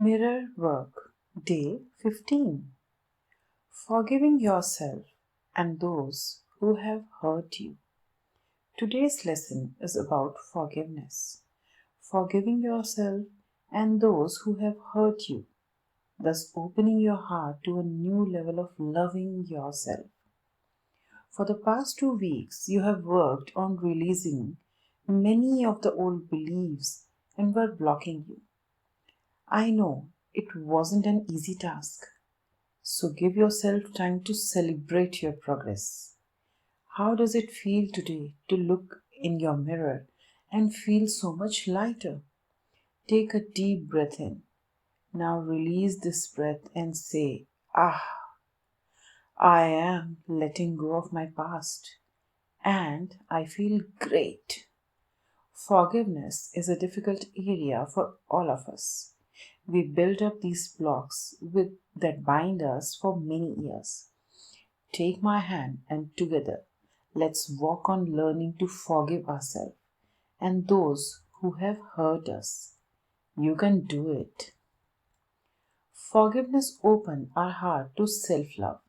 Mirror Work, Day 15. Forgiving yourself and those who have hurt you. Today's lesson is about forgiveness. Forgiving yourself and those who have hurt you, thus opening your heart to a new level of loving yourself. For the past 2 weeks, you have worked on releasing many of the old beliefs and were blocking you. I know it wasn't an easy task, so give yourself time to celebrate your progress. How does it feel today to look in your mirror and feel so much lighter? Take a deep breath in. Now release this breath and say, I am letting go of my past and I feel great. Forgiveness is a difficult area for all of us. We build up these blocks that bind us for many years. Take my hand and together, let's walk on learning to forgive ourselves and those who have hurt us. You can do it. Forgiveness opens our heart to self-love.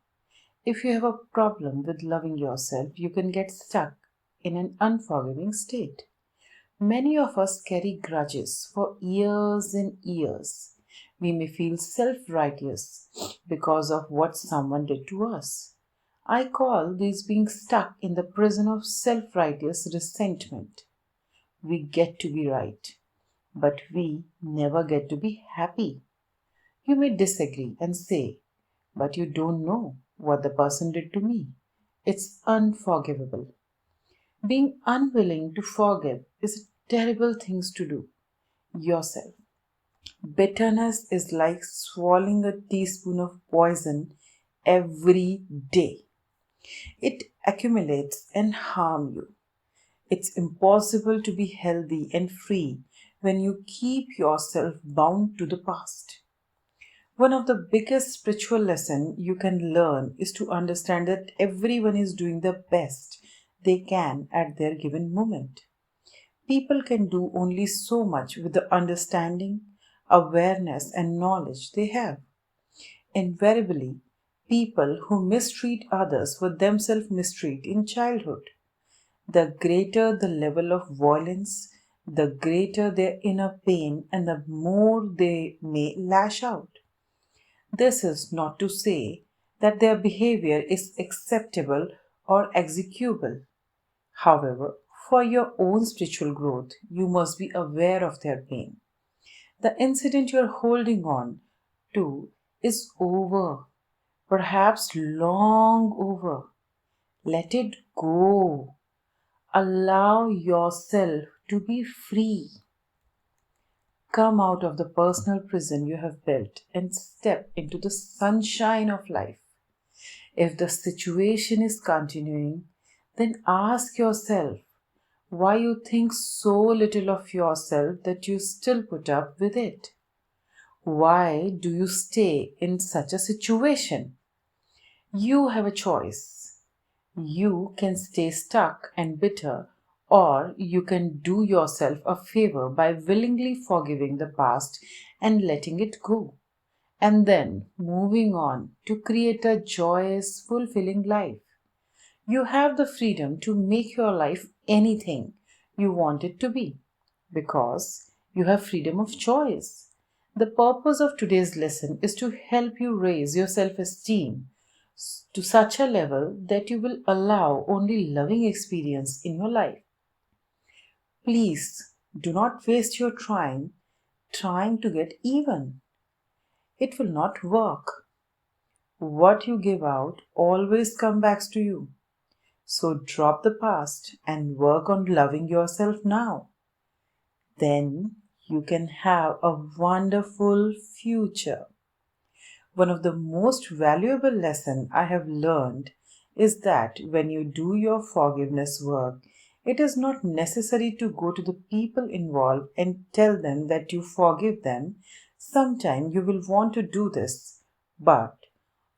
If you have a problem with loving yourself, you can get stuck in an unforgiving state. Many of us carry grudges for years and years. We may feel self-righteous because of what someone did to us. I call this being stuck in the prison of self-righteous resentment. We get to be right, but we never get to be happy. You may disagree and say, but you don't know what the person did to me. It's unforgivable. Being unwilling to forgive is a terrible thing to do yourself. Bitterness is like swallowing a teaspoon of poison every day. It accumulates and harms you. It's impossible to be healthy and free when you keep yourself bound to the past. One of the biggest spiritual lessons you can learn is to understand that everyone is doing the best they can at their given moment. People can do only so much with the understanding, awareness, and knowledge they have. Invariably, people who mistreat others were themselves mistreated in childhood. The greater the level of violence, the greater their inner pain, and the more they may lash out. This is not to say that their behavior is acceptable or executable. However, for your own spiritual growth, you must be aware of their pain. The incident you are holding on to is over, perhaps long over. Let it go. Allow yourself to be free. Come out of the personal prison you have built and step into the sunshine of life. If the situation is continuing, then ask yourself why you think so little of yourself that you still put up with it. Why do you stay in such a situation? You have a choice. You can stay stuck and bitter, or you can do yourself a favor by willingly forgiving the past and letting it go, and then moving on to create a joyous, fulfilling life. You have the freedom to make your life anything you want it to be because you have freedom of choice. The purpose of today's lesson is to help you raise your self esteem to such a level that you will allow only loving experience in your life. Please do not waste your time trying to get even. It will not work. What you give out always comes back to you. So drop the past and work on loving yourself now. Then you can have a wonderful future. One of the most valuable lessons I have learned is that when you do your forgiveness work, it is not necessary to go to the people involved and tell them that you forgive them. Sometimes you will want to do this, but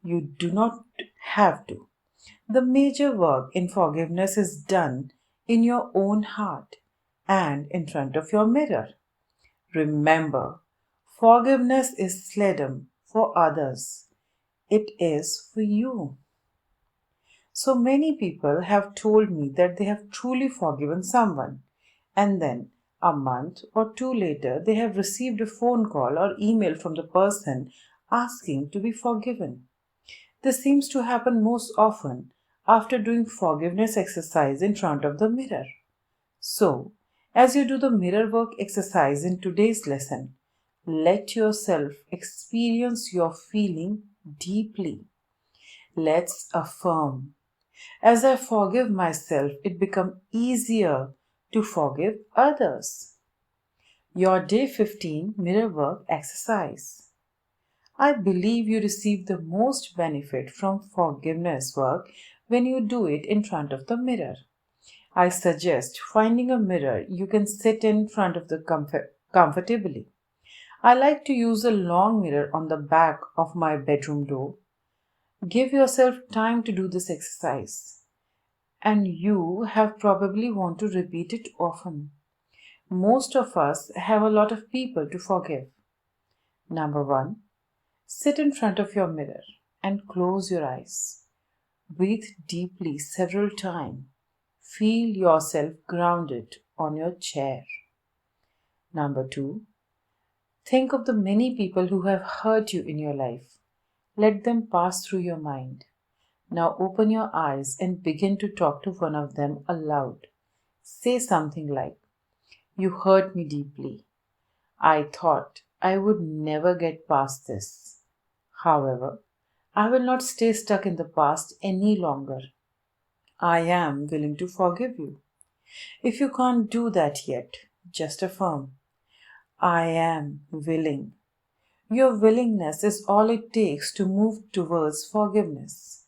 you do not have to. The major work in forgiveness is done in your own heart and in front of your mirror. Remember, Forgiveness is seldom for others, it is for you. So many people have told me that they have truly forgiven someone, and then a month or two later, they have received a phone call or email from the person asking to be forgiven. This seems to happen most often after doing forgiveness exercise in front of the mirror. So, as you do the mirror work exercise in today's lesson, let yourself experience your feeling deeply. Let's affirm. As I forgive myself, it becomes easier to forgive others. Your day 15 mirror work exercise. I believe you receive the most benefit from forgiveness work when you do it in front of the mirror. I suggest finding a mirror you can sit in front of the comfortably. I like to use a long mirror on the back of my bedroom door. Give yourself time to do this exercise, and you have probably want to repeat it often. Most of us have a lot of people to forgive. Number 1, sit in front of your mirror and close your eyes. Breathe deeply several times. Feel yourself grounded on your chair. Number 2, think of the many people who have hurt you in your life. Let them pass through your mind. Now open your eyes and begin to talk to one of them aloud. Say something like, "You hurt me deeply. I thought I would never get past this. However, I will not stay stuck in the past any longer. I am willing to forgive you." If you can't do that yet, just affirm, "I am willing." Your willingness is all it takes to move towards forgiveness.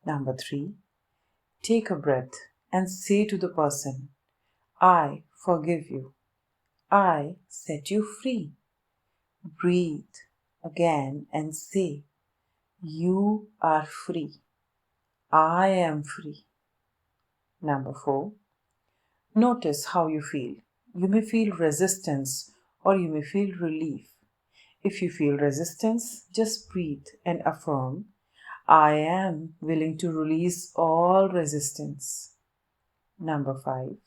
Number 3, take a breath and say to the person, "I forgive you. I set you free." Breathe again and say, "You are free. I am free." Number 4, notice how you feel. You may feel resistance or you may feel relief. If you feel resistance, just breathe and affirm, "I am willing to release all resistance." Number 5,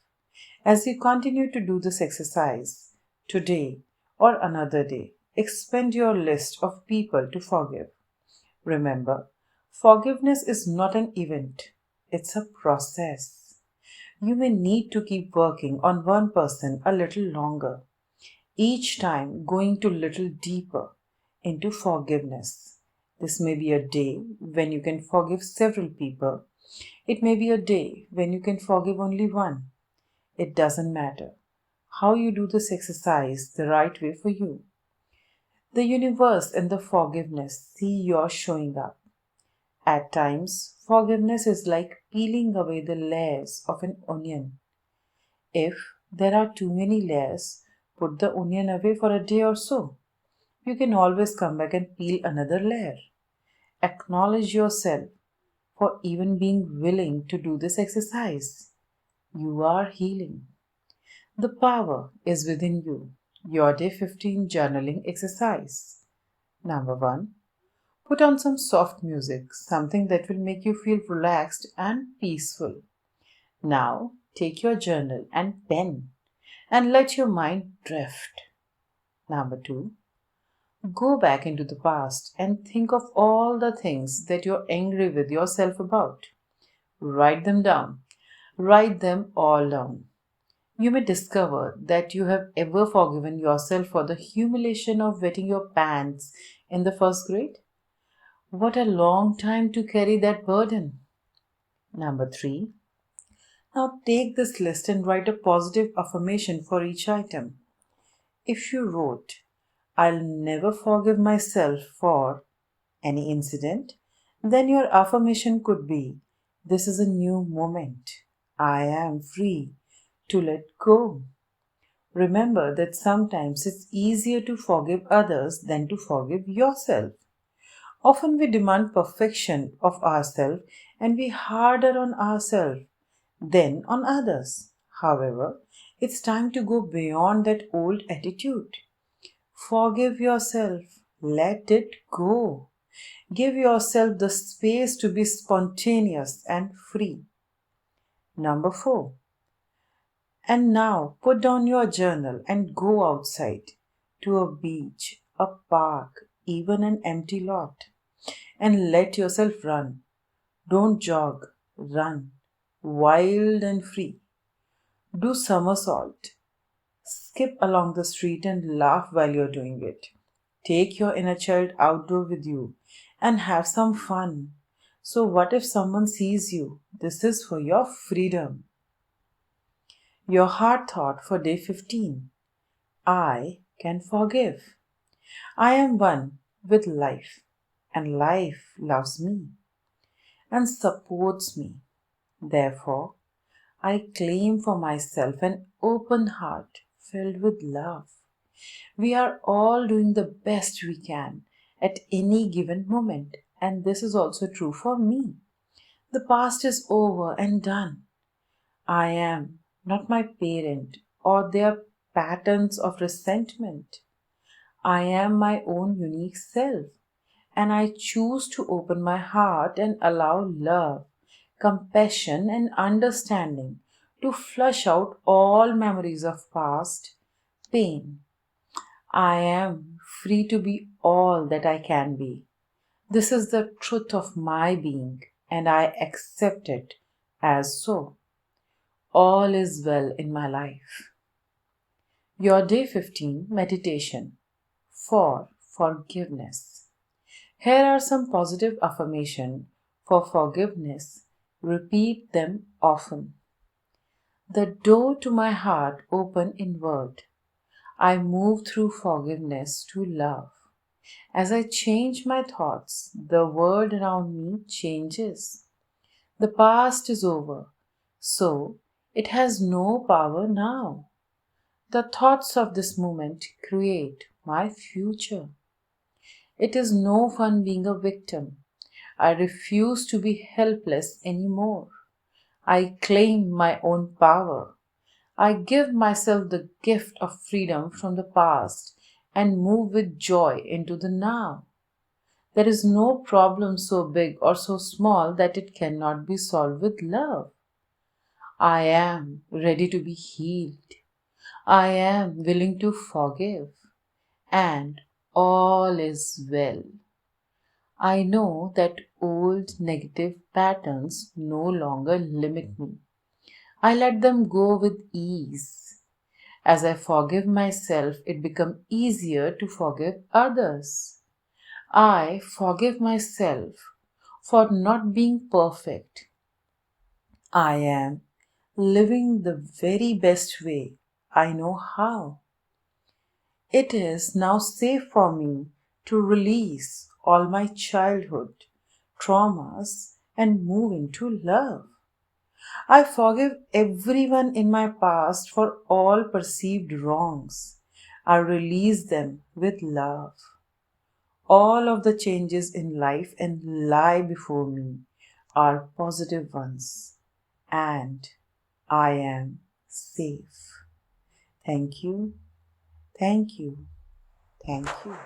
as you continue to do this exercise today or another day, expand your list of people to forgive. Remember, forgiveness is not an event, it's a process. You may need to keep working on one person a little longer, each time going to little deeper into forgiveness. This may be a day when you can forgive several people. It may be a day when you can forgive only one. It doesn't matter how you do this exercise the right way for you. The universe and the forgiveness see your showing up. At times, forgiveness is like peeling away the layers of an onion. If there are too many layers, put the onion away for a day or so. You can always come back and peel another layer. Acknowledge yourself for even being willing to do this exercise. You are healing. The power is within you. Your day 15 journaling exercise. Number 1, put on some soft music, something that will make you feel relaxed and peaceful. Now, take your journal and pen and let your mind drift. Number 2, go back into the past and think of all the things that you're angry with yourself about. Write them down. Write them all down. You may discover that you have ever forgiven yourself for the humiliation of wetting your pants in the first grade. What a long time to carry that burden. Number 3, now take this list and write a positive affirmation for each item. If you wrote, "I'll never forgive myself for any incident," then your affirmation could be, "This is a new moment. I am free to let go." Remember that sometimes it's easier to forgive others than to forgive yourself. Often we demand perfection of ourselves and we harder on ourselves than on others. However, it's time to go beyond that old attitude. Forgive yourself. Let it go. Give yourself the space to be spontaneous and free. Number 4. And now put down your journal and go outside to a beach, a park, even an empty lot, and let yourself run. Don't jog, run, wild and free. Do somersault. Skip along the street and laugh while you're doing it. Take your inner child outdoor with you and have some fun. So, what if someone sees you? This is for your freedom. Your heart thought for day 15. I can forgive. I am one with life, and life loves me and supports me. Therefore, I claim for myself an open heart filled with love. We are all doing the best we can at any given moment, and this is also true for me. The past is over and done. I am not my parent or their patterns of resentment. I am my own unique self, and I choose to open my heart and allow love, compassion, and understanding to flush out all memories of past pain. I am free to be all that I can be. This is the truth of my being, and I accept it as so. All is well in my life. Your day 15 meditation for forgiveness. Here are some positive affirmation for forgiveness. Repeat them often. The door to my heart open inward. I move through forgiveness to love. As I change my thoughts, the world around me changes. The past is over, so it has no power now. The thoughts of this moment create my future. It is no fun being a victim. I refuse to be helpless anymore. I claim my own power. I give myself the gift of freedom from the past and move with joy into the now. There is no problem so big or so small that it cannot be solved with love. I am ready to be healed. I am willing to forgive. And all is well. I know that old negative patterns no longer limit me. I let them go with ease. As I forgive myself, it becomes easier to forgive others. I forgive myself for not being perfect. I am living the very best way I know how. It is now safe for me to release all my childhood traumas and move into love. I forgive everyone in my past for all perceived wrongs. I release them with love. All of the changes in life and lie before me are positive ones, and I am safe. Thank you, thank you, thank you.